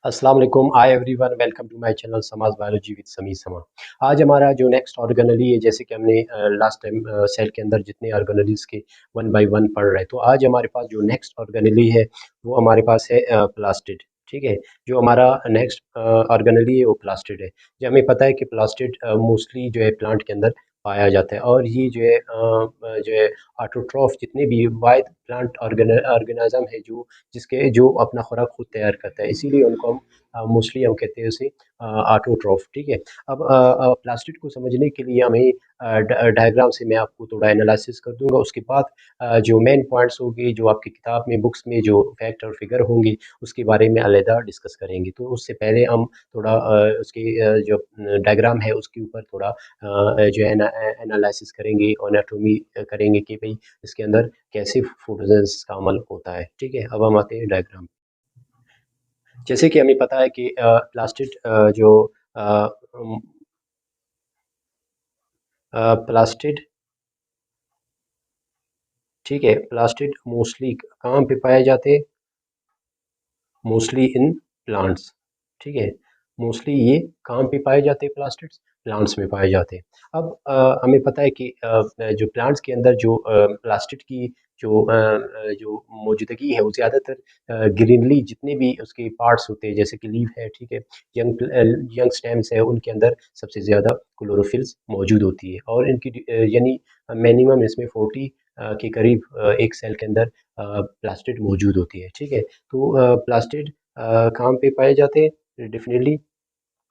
अस्सलाम वालेकुम, hi everyone, welcome to my channel Samaj biology with Sami Sama. आज हमारा जो नेक्स्ट ऑर्गेनेली है, जैसे कि हमने लास्ट टाइम सेल के अंदर जितने ऑर्गेनेलीज के वन बाय वन पढ़ रहे हैं, तो आज हमारे पास जो नेक्स्ट ऑर्गेनेली है वो हमारे पास है प्लास्टिड। ठीक है, जो हमारा नेक्स्ट ऑर्गेनेली है वो प्लास्टिड है। जो हमें पता है कि प्लास्टिड मोस्टली जो है प्लांट के अंदर पाया जाता है, और ये जो है ऑटोट्रॉफ जितने भी वाइड प्लांट ऑर्गेनिज्म है जो अपना खुराक खुद तैयार करता है, इसीलिए उनको हम मोस्टली हम कहते हैं उसे ऑटोट्रॉफ। ठीक है। अब प्लास्टिड को समझने के लिए हमें डायग्राम से मैं आपको थोड़ा एनालिसिस कर दूंगा। उसके बाद जो मेन पॉइंट्स होंगे, जो आपकी किताब में बुक्स में जो फैक्ट और फिगर होंगे, उसके बारे में अलहदा डिस्कस करेंगे। तो उससे पहले हम थोड़ा उसके जो डायग्राम है उसके ऊपर थोड़ा जो है एनालिसिस करेंगे, एनाटॉमी करेंगे कि भाई इसके अंदर कैसे फोटोसिंथेसिस का अमल होता है। ठीक है, अब हम आते हैं डायग्राम। जैसे कि हमें पता है कि प्लास्टिड जो प्लास्टिड ठीक है, प्लास्टिड मोस्टली कहाँ पे पाए जाते हैं? Mostly in plants. ठीक है, मोस्टली ये कहाँ पे पाए जाते हैं? प्लास्टिड्स प्लांट्स में पाए जाते हैं। अब हमें पता है कि जो प्लांट्स के अंदर जो प्लास्टिड की जो मौजूदगी है वो ज़्यादातर ग्रीनली जितने भी उसके पार्ट्स होते हैं, जैसे कि लीफ है, ठीक है, यंग स्टेम्स है, उनके अंदर सबसे ज़्यादा क्लोरोफिल्स मौजूद होती है, और इनकी यानी मिनिमम इसमें 40 के करीब एक सेल के अंदर प्लास्टिड मौजूद होती है। ठीक है, तो प्लास्टिड कहाँ पे पाए जाते हैं? डेफिनेटली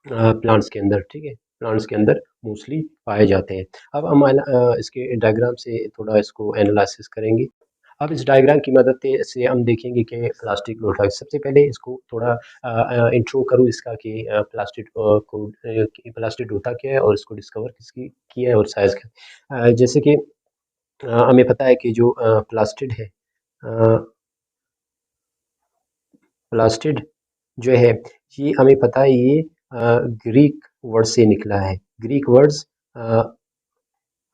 प्लांट्स के अंदर। ठीक है, प्लांट्स के अंदर मोस्टली पाए जाते हैं। अब हम इसके डायग्राम से थोड़ा इसको एनालिसिस करेंगे। अब इस डायग्राम की मदद से हम देखेंगे कि प्लास्टिक लोटा। सबसे पहले इसको थोड़ा इंट्रो करूँ इसका कि प्लास्टिक होता क्या है और इसको डिस्कवर किसकी किया है और साइज़ का। जैसे कि हमें पता है कि जो प्लास्टिड है, प्लास्टिड जो है, ये हमें पता है ये ग्रीक वर्ड से निकला है। ग्रीक वर्ड्स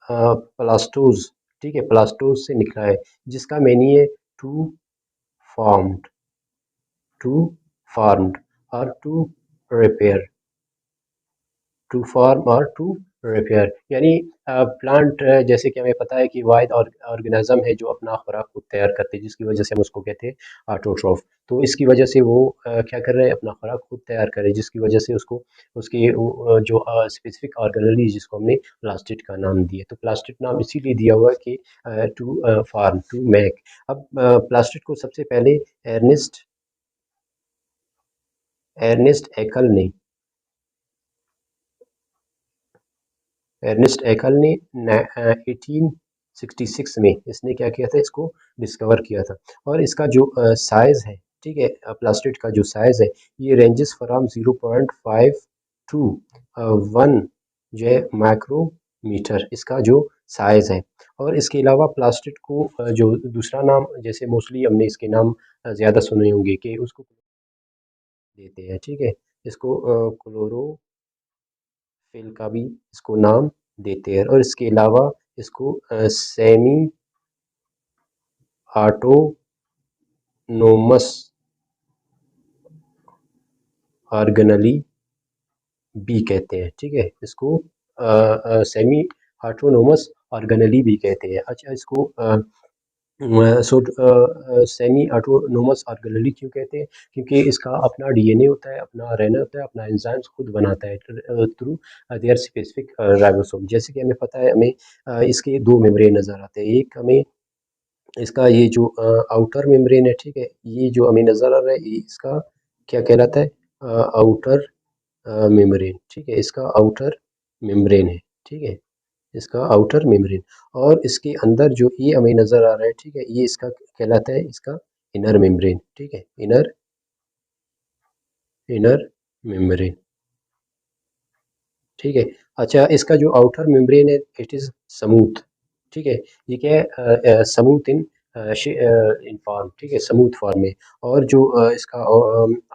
प्लास्टोज, ठीक है, प्लास्टोज से निकला है, जिसका मीनिंग है टू फॉर्म्ड, टू फॉर्म्ड और टू रिपेयर, टू फॉर्म और टू रिपेयर। यानी प्लांट जैसे कि हमें पता है कि वाइड ऑर्गेनिज्म है जो अपना खुराक खुद तैयार करते हैं, जिसकी वजह से हम उसको कहते हैं ऑटोट्रॉफ। तो इसकी वजह से वो क्या कर रहे हैं? अपना खुराक खुद तैयार कर रहे हैं, जिसकी वजह से उसको उसकी जो स्पेसिफिक ऑर्गेनेली जिसको हमने प्लास्टिड का नाम दिया। तो प्लास्टिड नाम इसीलिए दिया हुआ है कि टू फार्म, टू मेक। अब प्लास्टिड को सबसे पहले एर्नेस्ट एर्नेस्ट एकल ने एर्नेस्ट एकल ने 1866 में इसने क्या किया था? इसको डिस्कवर किया था। और इसका जो साइज़ है, ठीक है, प्लास्टिड का जो साइज़ है, ये रेंजेस फ्रॉम 0.5 टू 1 जो है माइक्रोमीटर, इसका जो साइज़ है। और इसके अलावा प्लास्टिड को जो दूसरा नाम, जैसे मोस्टली हमने इसके नाम ज़्यादा सुने होंगे कि उसको देते हैं। ठीक है, इसको क्लोरोफिल का भी इसको नाम देते हैं, और इसके अलावा इसको सेमी ऑटोनोमस ऑर्गेनेली भी कहते हैं। ठीक है, इसको सेमी ऑटोनोमस ऑर्गेनेली भी कहते हैं। अच्छा, इसको सेमी ऑटोनोमस ऑर्गेनेली क्यों कहते हैं? क्योंकि इसका अपना डीएनए होता है, अपना रहना होता है, अपना एंजाइम्स खुद बनाता है थ्रू देयर स्पेसिफिक राइबोसोम। जैसे कि हमें पता है, हमें इसके दो मेम्ब्रेन नज़र आते हैं। एक हमें इसका ये जो आउटर मेम्ब्रेन है, ठीक है, ये जो हमें नज़र आ रहा है, ये इसका क्या कहलाता है? Outer membrane. ठीक है, इसका आउटर मेम्ब्रेन है। ठीक है, इसका आउटर मेम्ब्रेन। और इसके अंदर जो ये हमें नज़र आ रहा है, ठीक है, ये इसका कहलाता है इसका इनर मेम्ब्रेन। ठीक है, इनर इनर मेम्ब्रेन। ठीक है। अच्छा, इसका जो आउटर मेम्ब्रेन है, इट इज़ स्मूथ। ठीक है, ये क्या है? Smooth in in form. ठीक है, स्मूथ फॉर्म में। और जो इसका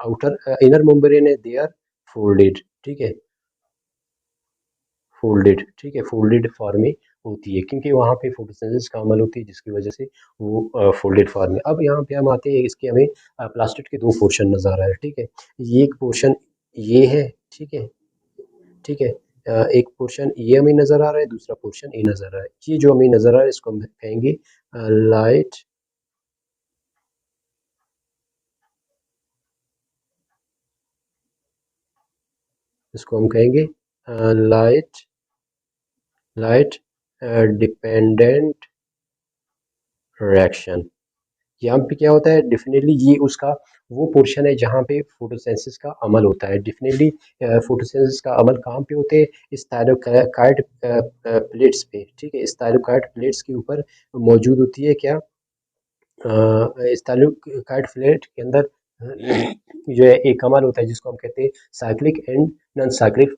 आउटर इनर मेम्ब्रेन है, दे आर फोल्डेड। ठीक है, फोल्डेड। ठीक है, फोल्डेड फॉर्म में होती है, क्योंकि वहाँ पे फोटोसिंथेसिस का अमल होती है, जिसकी वजह से वो फोल्डेड फॉर्म में। अब यहाँ पे हम आते हैं, इसके हमें प्लास्टिड के दो पोर्शन नजर आ रहा है, ठीक है। ये एक पोर्शन ये है, ठीक है, ठीक है। एक पोर्शन ये हमें नजर आ रहा है, दूसरा पोर्शन ये नजर आ रहा है। ये जो हमें नजर आ रहा है इसको हम कहेंगे लाइट, इसको हम कहेंगे लाइट लाइट डिपेंडेंट रिएक्शन। यहाँ पे क्या होता है, डेफिनेटली ये उसका वो पोर्शन है जहाँ पे फोटोसिंथेसिस का अमल होता है। डेफिनेटली फोटोसिंथेसिस का अमल कहाँ पे होते हैं, इस थायरोकाइड प्लेट्स पे, ठीक है। इस थायरोकाइड प्लेट्स के ऊपर मौजूद होती है क्या, इस थायरोकाइड प्लेट के अंदर जो है एक अमल होता है जिसको हम कहते हैं cyclic and non cyclic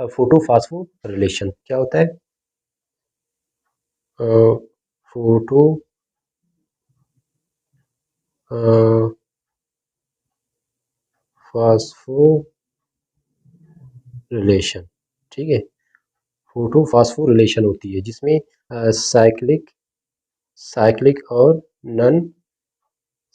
photo phospho relation. क्या होता है, फोटो फास्फो रिलेशन, ठीक है। फोटो फास्फो रिलेशन होती है जिसमें साइक्लिक साइक्लिक और नॉन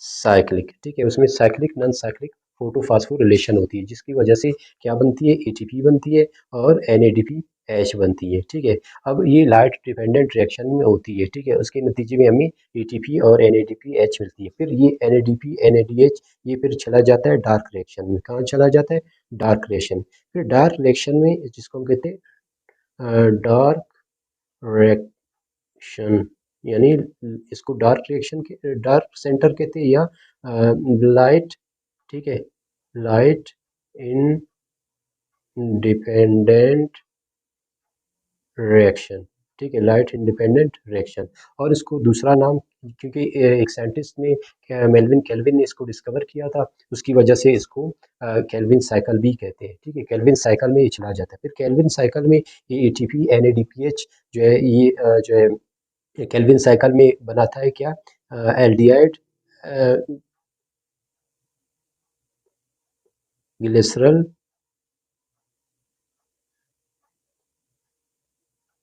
साइक्लिक, ठीक है, उसमें cyclic non cyclic photo phospho relation होती है, जिसकी वजह से क्या बनती है, एटीपी बनती है और एनएडीपी एच बनती है, ठीक है। अब ये लाइट डिपेंडेंट रिएक्शन में होती है, ठीक है, उसके नतीजे में हमें एटीपी और एनएडीपी एच मिलती है। फिर ये एनएडीपी एनएडीएच ये फिर चला जाता है डार्क रिएक्शन में। कहाँ चला जाता है, डार्क रिएक्शन। फिर डार्क रिएक्शन में जिसको हम कहते हैं डार्क रिएक्शन, यानी इसको डार्क रिएक्शन के डार्क सेंटर कहते हैं, या लाइट, ठीक है, लाइट इंडिपेंडेंट रिएक्शन, ठीक है, लाइट इंडिपेंडेंट रिएक्शन। और इसको दूसरा नाम, क्योंकि एक साइंटिस्ट ने मेल्विन केल्विन ने इसको डिस्कवर किया था, उसकी वजह से इसको केल्विन साइकिल भी कहते हैं, ठीक है। केल्विन साइकिल में ये चला जाता है। फिर केल्विन साइकिल में ये एटीपी एनएडीपीएच जो है ये जो है केल्विन साइकिल में बनाता है क्या, एल्डिहाइड ग्लिसरल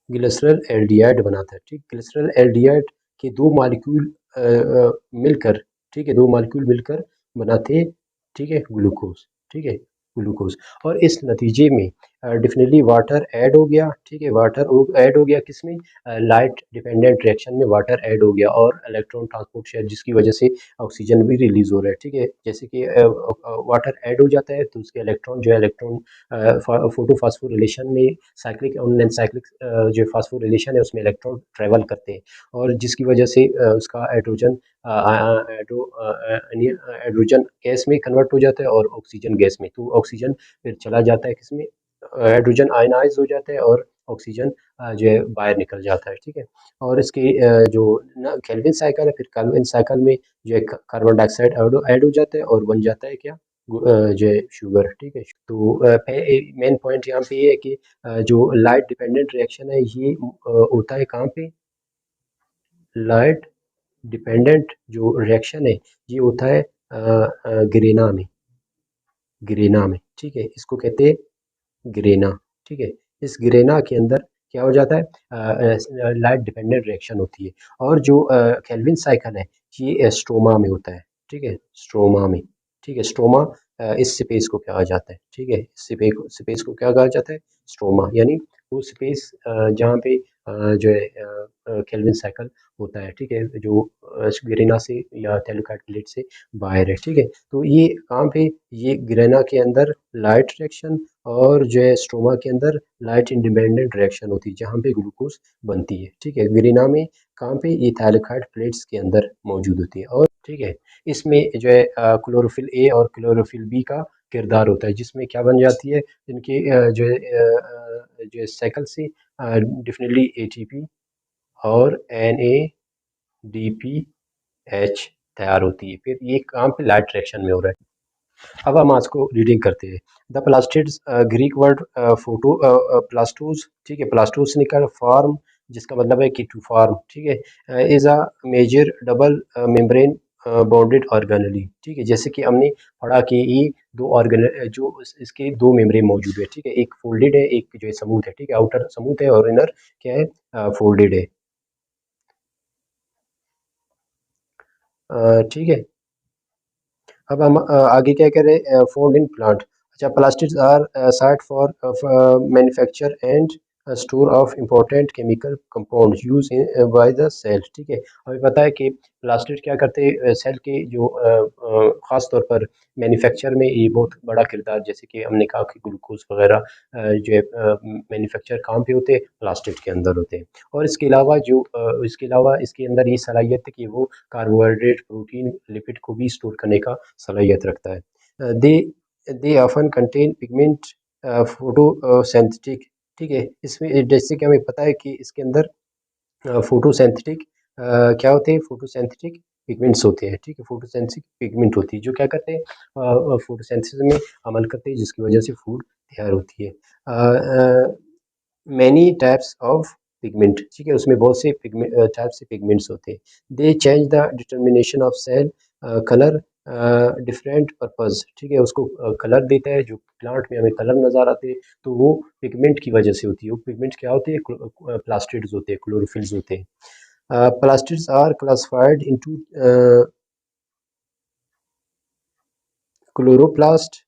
ग्लिसरल एल्डिहाइड बनाता है, ठीक। ग्लिसरल एल्डिहाइड के दो मॉलिक्यूल मिलकर, ठीक है, दो मॉलिक्यूल मिलकर बनाते हैं, ठीक है, ग्लूकोज, ठीक है, ग्लूकोज। और इस नतीजे में डेफिनेटली वाटर ऐड हो गया, ठीक है, वाटर ऐड हो गया किसमें, लाइट डिपेंडेंट रिएक्शन में वाटर ऐड हो गया और इलेक्ट्रॉन ट्रांसपोर्ट शेयर, जिसकी वजह से ऑक्सीजन भी रिलीज हो रहा है, ठीक है। जैसे कि वाटर ऐड हो जाता है तो उसके इलेक्ट्रॉन जो है इलेक्ट्रॉन फोटो फास्फोरिलेशन में साइक्लिक और नॉन साइक्लिक जो फास्फोरिलेशन है उसमें इलेक्ट्रॉन ट्रेवल करते हैं, और जिसकी वजह से उसका हाइड्रोजन हाइड्रोजन गैस में कन्वर्ट हो जाता है और ऑक्सीजन गैस में। तो ऑक्सीजन फिर चला जाता है किसमें, हाइड्रोजन आयनाइज हो जाता है और ऑक्सीजन जो है बाहर निकल जाता है, ठीक है। और इसके जो ना केल्विन साइकिल है, फिर केल्विन साइकिल में जो है कार्बन डाइऑक्साइड ऐड हो जाता है और बन जाता है क्या, जो है शुगर, ठीक है। तो मेन पॉइंट यहाँ पे ये है कि जो लाइट डिपेंडेंट रिएक्शन है ये होता है कहाँ पे, लाइट डिपेंडेंट जो रिएक्शन है ये होता है ग्रेना में, ग्रेना में, ठीक है, इसको कहते हैं ग्रेना, ठीक है। इस ग्रेना के अंदर क्या हो जाता है, लाइट डिपेंडेंट रिएक्शन होती है। और जो केल्विन साइकिल है ये स्ट्रोमा में होता है, ठीक है, स्ट्रोमा में, ठीक है। स्ट्रोमा इस स्पेस को कहा जाता है, ठीक है, स्पेस को क्या कहा जाता है, स्ट्रोमा, यानी वो स्पेस जहाँ पे जो है केल्विन साइकिल होता है, ठीक है, जो ग्रेना से या थैलोकाइट प्लेट से बाहर है, ठीक है। तो ये कहाँ पे, ये ग्रेना के अंदर लाइट रिएक्शन और जो है स्ट्रोमा के अंदर लाइट इंडिपेंडेंट रिएक्शन होती है जहाँ पे ग्लूकोज बनती है, ठीक है। ग्रीना में कहाँ पे, ये थायलाकोइड प्लेट्स के अंदर मौजूद होती है, और ठीक है इसमें जो है क्लोरोफिल ए और क्लोरोफिल बी का किरदार होता है, जिसमें क्या बन जाती है, इनके जो है साइकिल से डेफिनेटली एटीपी और NADPH तैयार होती है। फिर ये काम पे लाइट रिएक्शन में हो रहा है। अब हम आज को रीडिंग करते हैं। The plastids Greek word photo plastos, ठीक है, प्लास्टोस से निकल फॉर्म, जिसका मतलब है कि टू फॉर्म, ठीक है, is a major double membrane bounded organelle, ठीक है। जैसे कि हमने पढ़ा कि ये दो ऑर्गेन जो इसके दो मेम्ब्रेन मौजूद है, ठीक है। एक फोल्डेड है, एक जो है स्मूथ है, ठीक है। आउटर स्मूथ है और इनर क्या है, फोल्डेड है। ठीक है। अब हम आगे क्या कह रहे हैं, फाउंड इन प्लांट। अच्छा, plastids are site for manufacture and store of important chemical compound use in by the cell, ठीक है। हमें पता है कि प्लास्टिड क्या करते हैं, सेल के जो ख़ास तौर पर मैन्युफैक्चर में ये बहुत बड़ा किरदार, जैसे कि हमने कहा कि ग्लूकोज वगैरह जो है मैन्युफैक्चर कहाँ पे होते हैं, प्लास्टिड के अंदर होते हैं। और इसके अलावा इसके अंदर ये सलाहियत है कि वो कार्बोहाइड्रेट, प्रोटीन, लिपिड को भी स्टोर करने का सलाहियत रखता है। They they often contain pigment photosynthetic, ठीक है। इसमें जैसे कि हमें पता है कि इसके अंदर फोटोसिंथेटिक क्या होते हैं, फोटोसिंथेटिक पिगमेंट्स होते हैं, ठीक है। फोटोसिंथेटिक पिगमेंट होती है जो क्या करते हैं, फोटोसिंथेसिस में अमल करते हैं, जिसकी वजह से फूड तैयार होती है। मैनी टाइप्स ऑफ पिगमेंट, ठीक है। उसमें बहुत से टाइप से पिगमेंट्स होते हैं। They change the determination of cell colour different purpose, ठीक है। उसको कलर देता है, जो प्लांट में हमें कलर नजर आते हैं तो वो पिगमेंट की वजह से होती है। वो पिगमेंट क्या होते हैं, प्लास्टिड्स होते हैं, क्लोरोफिल्स होते हैं। Plastids are classified into chloroplast,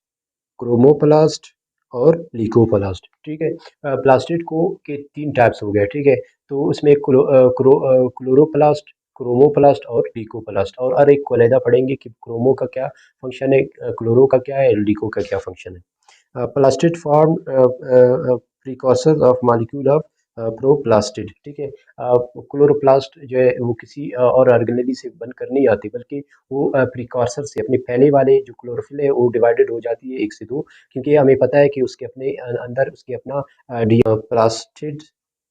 chromoplast और लीकोप्लास्ट, ठीक है। प्लास्टिड को के तीन टाइप्स हो गए, ठीक है। तो उसमें क्लोरोप्लास्ट, क्रोमोप्लास्ट और लीकोप्लास्ट, और एक को अलहदा पढ़ेंगे कि क्रोमो का क्या फंक्शन है, क्लोरो का क्या है, लीको का क्या फंक्शन है। Plastid form precursor of molecule of proplastid, ठीक है। क्लोरोप्लास्ट जो है वो किसी और ऑर्गेनेली से बनकर नहीं आती, बल्कि वो प्रिकॉर्सर से, अपने पहले वाले जो क्लोरोफिल है वो डिवाइडेड हो जाती है एक से दो, क्योंकि हमें पता है कि उसके अपने अंदर उसके अपना प्लास्टिड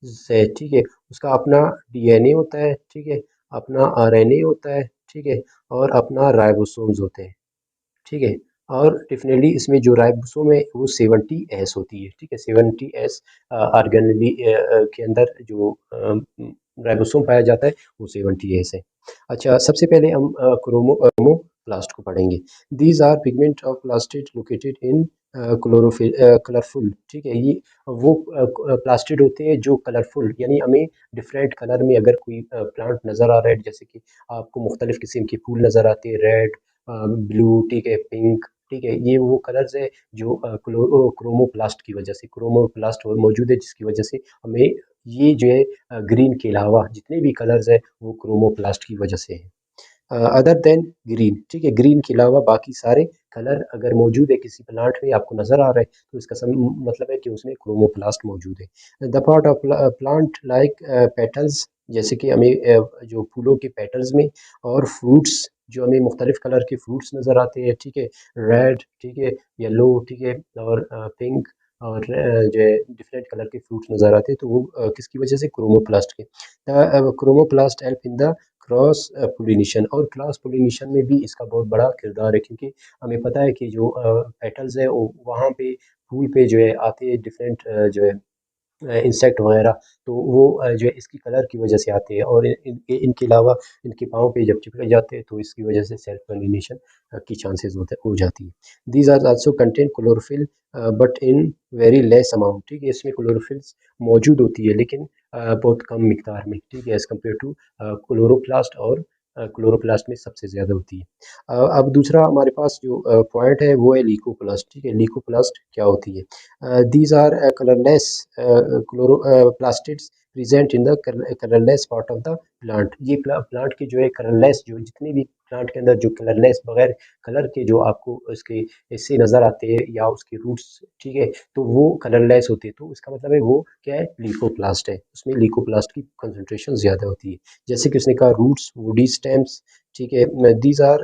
से, ठीक है, उसका अपना डीएनए होता है, ठीक है, अपना आरएनए होता है, ठीक है, और अपना राइबोसोम्स होते हैं, ठीक है। और डेफिनेटली इसमें जो राइबोसोम है वो 70S होती है, ठीक है। 70S ऑर्गेनेली के अंदर जो राइबोसोम पाया जाता है वो 70S है। अच्छा, सबसे पहले हम क्रोमोप्लास्ट को पढ़ेंगे। These are pigment of plastid located in chlorophyll colourful, ठीक है। ये वो प्लास्टिड होते हैं जो कलरफुल, यानी हमें डिफरेंट कलर में अगर कोई प्लांट नज़र आ रहा है, जैसे कि आपको मुख्तलिफ किस्म के फूल नज़र आते हैं, रेड, ब्लू, ठीक है, पिंक, ठीक है। ये वो कलर्स है जो क्रोमोप्लास्ट की वजह से, क्रोमोप्लास्ट मौजूद है, जिसकी वजह से हमें ये जो है ग्रीन के अलावा जितने भी कलर्स है वो क्रोमोप्लास्ट की वजह से है। अदर देन ग्रीन, ठीक है। ग्रीन के अलावा बाकी सारे कलर अगर मौजूद है किसी प्लांट में, आपको नज़र आ रहा है, तो इसका मतलब है कि उसमें क्रोमोप्लास्ट मौजूद है। The part of plant like petals, जैसे कि हमें जो फूलों के पेटल्स में, और फ्रूट्स, जो हमें मुख्तलिफ कलर के फ्रूट्स नज़र आते हैं, ठीक है, रेड, ठीक है, येलो, ठीक है, और पिंक, और जो है डिफरेंट कलर के फ्रूट्स नज़र आते हैं, तो वो किसकी वजह से, क्रोमोप्लास्ट के। Chromoplast help in the cross pollination, और क्रॉस पोलिनेशन में भी इसका बहुत बड़ा किरदार है, क्योंकि हमें पता है कि जो पेटल्स है वो वहाँ पे फूल पे जो है आते हैं डिफरेंट जो है इंसेक्ट वगैरह, तो वो जो है इसकी कलर की वजह से आते हैं, और इनके अलावा इनके पाँव पे जब चिपक जाते हैं तो इसकी वजह से सेल्फ पोलिनेशन की चांसेस होते हो जाती है। These are also contain chlorophyll but in very less amount, ठीक है। इसमें क्लोरोफिल्स मौजूद होती है, लेकिन बहुत कम मिकदार में, ठीक है, एज़ कम्पेयर टू क्लोरोप्लास्ट, और क्लोरोप्लास्ट में सबसे ज़्यादा होती है। अब दूसरा हमारे पास जो पॉइंट है वो है लीकोप्लास्ट, ठीक है। लीकोप्लास्ट क्या होती है? These are colorless chloroplastids present in the colorless part of the plant। ये प्लांट के जो है कलरलेस, जो जितने भी प्लांट के अंदर जो कलरलेस, बगैर कलर के जो आपको इसके हिस्से नज़र आते हैं या उसके रूट्स, ठीक है, तो वो कलरलेस होते हैं, तो इसका मतलब है वो क्या है, लीकोप्लास्ट है। उसमें लीकोप्लास्ट की कंसंट्रेशन ज़्यादा होती है। जैसे कि उसने कहा रूट्स, वुडी स्टेम्स, ठीक है। दीज आर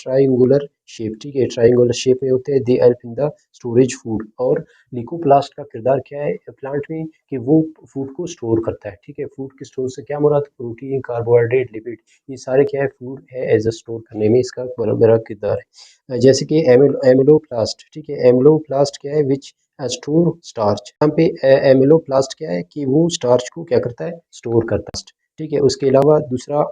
ट्राइंगुलर शेप, ठीक है, ट्राइंगुलर शेप में होते हैं। They help in the storage food, और लीकोप्लास्ट का किरदार क्या है प्लांट में, कि वो फूड को स्टोर करता है, ठीक है। फूड के स्टोर से क्या मुराद, प्रोटीन, कार्बोहाइड्रेट, लिपिड, ये सारे क्या है, फूड है एज अ स्टोर करने में इसका बड़ा बड़ा किरदार है। जैसे कि एमिलोप्लास्ट, ठीक है। एमिलोप्लास्ट क्या है, विच स्टोर स्टार्च। यहाँ पे एमिलोप्लास्ट क्या है कि वो स्टार्च को क्या करता है, स्टोर करता है, ठीक है। उसके अलावा दूसरा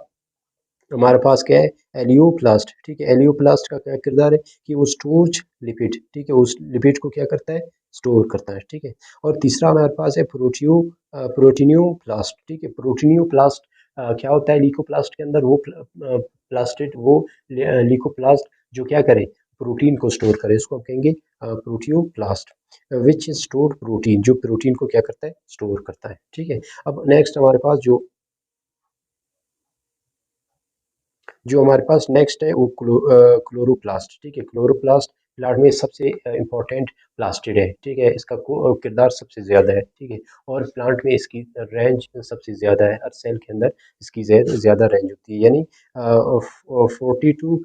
हमारे पास क्या है, एलियोप्लास्ट। ठीक है, एलियोप्लास्ट का क्या किरदार है कि वो स्टोर्ज लिपिड, ठीक है, उस लिपिड को क्या करता है, स्टोर करता है। ठीक है, और तीसरा हमारे पास है प्रोटीनियोप्लास्ट। ठीक है, प्रोटीनियोप्लास्ट क्या होता है, लीकोप्लास्ट के अंदर वो प्लास्टिड वो लीकोप्लास्ट जो क्या करे, प्रोटीन को स्टोर करे, इसको हम कहेंगे प्रोटियोप्लास्ट, विच स्टोर प्रोटीन, जो प्रोटीन को क्या करता है, स्टोर करता है। ठीक है, अब नेक्स्ट हमारे पास जो हमारे पास नेक्स्ट है वो क्लोरोप्लास्ट। ठीक है, क्लोरोप्लास्ट प्लांट में सबसे इम्पोर्टेंट प्लास्टिड है। ठीक है, इसका किरदार सबसे ज़्यादा है। ठीक है, और प्लांट में इसकी रेंज सबसे ज़्यादा है, हर सेल के अंदर इसकी ज़्यादा रेंज होती है, यानी 40 to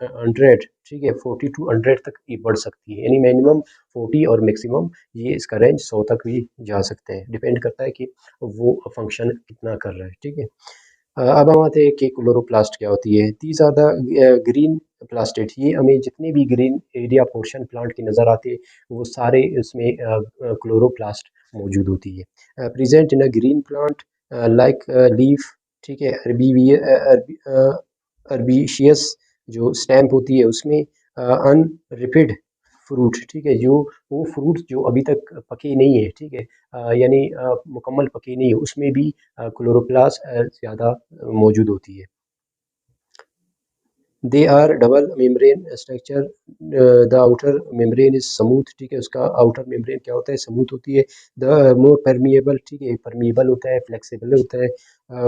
100। ठीक है, 40 to 100 तक ये बढ़ सकती है, यानी मिनिमम 40 और मैक्सिमम ये इसका रेंज 100 तक भी जा सकते हैं, डिपेंड करता है कि वो फंक्शन कितना कर रहा है। ठीक है, अब हम आते हैं कि क्लोरोप्लास्ट क्या होती है। These are the green plastid, ये हमें जितने भी ग्रीन एरिया पोर्शन प्लांट की नज़र आते हैं वो सारे इसमें क्लोरोप्लास्ट मौजूद होती है। Present in a green plant like leaf. ठीक है, अर्बीशियस जो स्टैम्प होती है उसमें अनरिपिड फ्रूट। ठीक है, जो वो फ्रूट जो अभी तक पके नहीं है, ठीक है, यानी मुकम्मल पके नहीं है, उसमें भी क्लोरोप्लास्ट ज़्यादा मौजूद होती है। They are double membrane structure, the outer membrane is smooth. ठीक है, उसका आउटर मेम्ब्रेन क्या होता है, स्मूथ होती है। द मोर परमिएबल, ठीक है, परमिएबल होता है, फ्लेक्सिबल होता है।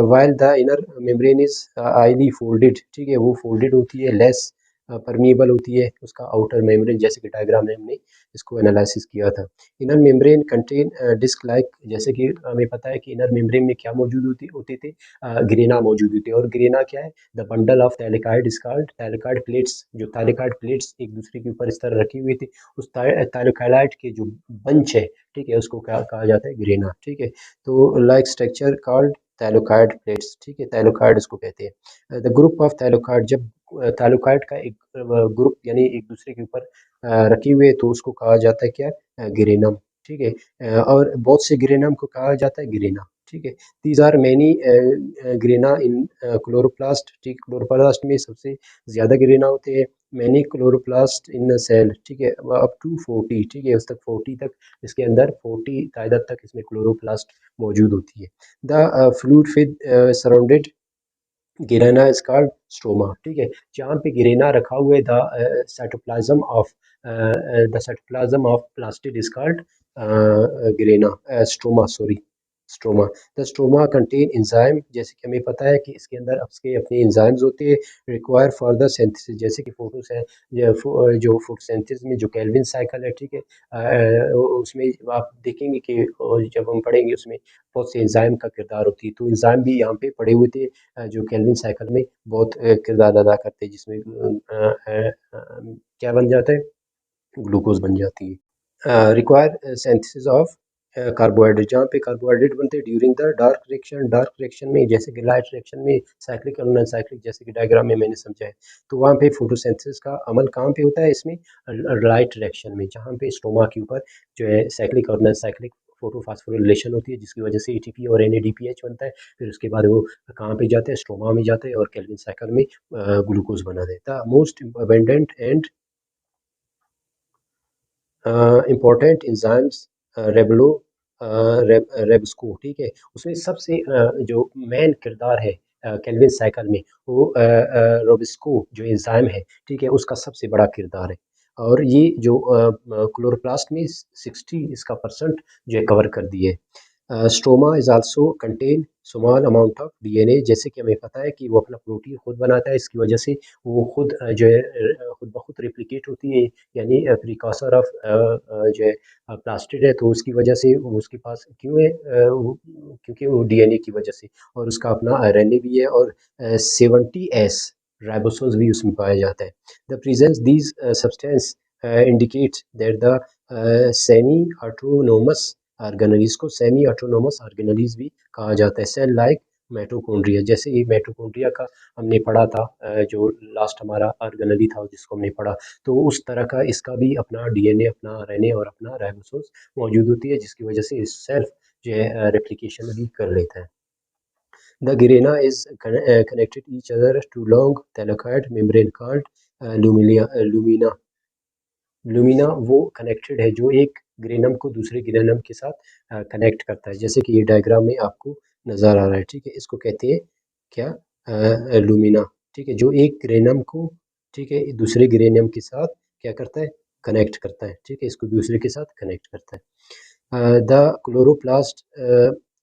While the inner membrane is आईली फोल्डेड। ठीक है, वो फोल्डेड होती है, लेस परमिएबल होती है उसका आउटर मेम्ब्रेन, जैसे कि डायग्राम में हमने इसको एनालिसिस किया था। Inner membrane contain disc like, जैसे कि हमें पता है कि इनर मेम्ब्रेन में क्या मौजूद होते थे, ग्रेना मौजूद होती है, और ग्रेना क्या है, the bundle of thylakoid is called, thylakoid plates, जो थैलेकाइड प्लेट्स एक दूसरे के ऊपर इस तरह रखी हुई थी, उस थैलेकाइड के जो बंच है, ठीक है, उसको क्या कहा जाता है, ग्रेना। ठीक है, तो लाइक स्ट्रक्चर कॉल्ड थैलोकाइड प्लेट्स। ठीक है, थैलोकाइड इसको कहते हैं। द ग्रुप ऑफ थैलोकाइड, जब थैलोकाइड का एक ग्रुप यानी एक दूसरे के ऊपर रखे हुए तो उसको कहा जाता है क्या, ग्रेनम। ठीक है, और बहुत से ग्रेनम को कहा जाता है ग्रेना। ठीक है, these are many grana in chloroplast. ठीक, क्लोरोप्लास्ट में सबसे ज़्यादा ग्रेना होते हैं। Many chloroplast in cell. ठीक है, अप टू 40। ठीक है, उस तक 40 तक, इसके अंदर 40 तादाद तक इसमें क्लोरोप्लास्ट मौजूद होती है। The fluid that surrounded grana is called stroma. ठीक है, जहाँ पे गिरेना रखा हुआ है, the cytoplasm of plastid is called grana, stroma, sorry, stroma. The stroma contain enzyme, जैसे कि हमें पता है कि इसके अंदर उसके अपने एंजाइम्स होते हैं, रिक्वायर फॉर द सिंथेसिस, जैसे कि जो फोटोसिंथेसिस में जो केल्विन साइकिल है, ठीक है, उसमें आप देखेंगे कि जब हम पढ़ेंगे उसमें बहुत से एंजाइम का किरदार होती है, तो एंजाइम भी यहाँ पे पड़े हुए थे, जो केल्विन साइकिल में बहुत किरदार अदा करते हैं, जिसमें क्या बन जाता है, ग्लूकोज बन जाती है। रिक्वायर सिंथेसिस ऑफ कार्बोहाइड्रेट, जहाँ पे कार्बोहाइड्रेट बनते हैं ड्यूरिंग द डार्क रिएक्शन में, जैसे कि लाइट रिएक्शन में, साइक्लिक और नॉन साइक्लिक, जैसे कि डायग्राम में मैंने समझाया, तो वहाँ पे फोटोसिंथेसिस का अमल कहाँ पे होता है, इसमें लाइट रिएक्शन में, जहाँ पे स्टोमा के ऊपर जो है साइक्लिक और नॉन साइक्लिक फोटोफॉस्फोरिलेशन होती है, जिसकी वजह से एटीपी और एनएडीपीएच बनता है, फिर उसके बाद वो कहाँ पे जाते हैं, स्टोमा में जाते हैं, और केल्विन साइकिल में ग्लूकोज बना देता है। Most abundant and important enzymes रेबलो रेबस्को। ठीक है, उसमें सबसे जो मेन किरदार है केल्विन साइकिल में, वो रोबिस्को जो एंजाइम है, ठीक है, उसका सबसे बड़ा किरदार है। और ये जो क्लोरोप्लास्ट में 60 इसका परसेंट जो है कवर कर दिए। Stroma is also contain small amount of DNA, जैसे कि हमें पता है कि वो अपना प्रोटीन खुद बनाता है, इसकी वजह से वो खुद जो है खुद ब खुद रिप्लिकेट होती है, यानी प्रिकॉसर ऑफ जो है प्लास्टिड है, तो उसकी वजह से वो उसके पास क्यों है, क्योंकि वो डीएनए की वजह से, और उसका अपना आरएनए भी है, और 70s राइबोसोम्स भी उसमें पाया जाता है। The presence these substance indicate that the semi autonomous organelles को सेमी ऑटोनोमस ऑर्गेनेलिज भी कहा जाता है। सेल लाइक माइटोकॉन्ड्रिया, जैसे ये माइटोकॉन्ड्रिया का हमने पढ़ा था, जो लास्ट हमारा ऑर्गेनेली था जिसको हमने पढ़ा, तो उस तरह का इसका भी अपना डीएनए, अपना आरएनए और अपना राइबोसोम्स मौजूद होती है, जिसकी वजह से इस सेल्फ जो है रेप्लिकेशन भी कर लेता है। The grana is connected each other to long thylakoid membrane called lumina. लुमिना वो कनेक्टेड है जो एक ग्रेनम को दूसरे ग्रेनम के साथ कनेक्ट करता है, जैसे कि ये डायग्राम में आपको नज़र आ रहा है। ठीक है, इसको कहते हैं क्या, लुमिना। ठीक है, जो एक ग्रेनम को, ठीक है, दूसरे ग्रेनम के साथ क्या करता है, कनेक्ट करता है। ठीक है, इसको दूसरे के साथ कनेक्ट करता है। The chloroplast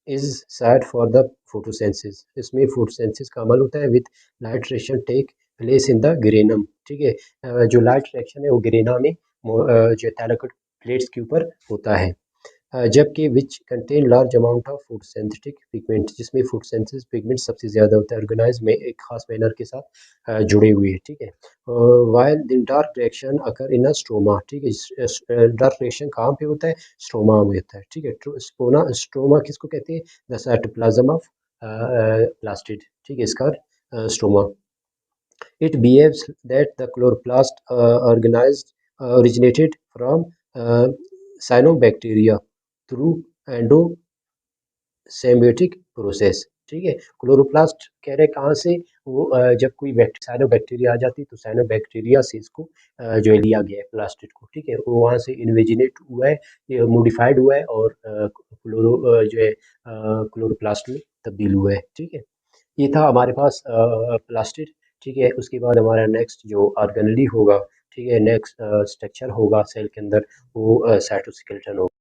is sad for the photosynthesis, इसमें फोटोसेंसिस का अमल होता है with light reaction take place in the granum. ठीक है, जो लाइट रिएक्शन है वो ग्रेना में जो थैलाकोइड प्लेट्स के ऊपर होता है। जबकि which contain large amount of photosynthetic pigment, जिसमें फोटोसिंथेसिस पिगमेंट सबसे ज़्यादा होता है, ऑर्गेनाइज में एक खास मैनर के साथ जुड़े हुए हैं। ठीक है, while the dark reaction occur in a stroma. ठीक है, डार्क रिएक्शन कहाँ पे होता है, स्ट्रोमा में होता है। ठीक है, स्ट्रोमा किसको कहते हैं, द साइटोप्लाज्म ऑफ प्लास्टिड। ठीक है, इसका stroma. It behaves that the chloroplast originated from cyanobacteria through endosymbiotic process. ठीक है, क्लोरोप्लास्ट कह रहे कहाँ से, वो जब कोई साइनोबैक्टीरिया आ जाती है तो साइनोबैक्टीरिया से इसको जो है लिया गया है प्लास्टिड को। ठीक है, वो वहाँ से इन्वेजिनेट हुआ है, मोडिफाइड हुआ है और जो है क्लोरोप्लास्ट में तब्दील हुआ है। ठीक है, ये था हमारे पास प्लास्टिड। ठीक है, उसके बाद हमारा नेक्स्ट जो ऑर्गेनेली होगा, ठीक है, नेक्स्ट स्ट्रक्चर होगा सेल के अंदर, वो साइटोस्केलेटन होगा।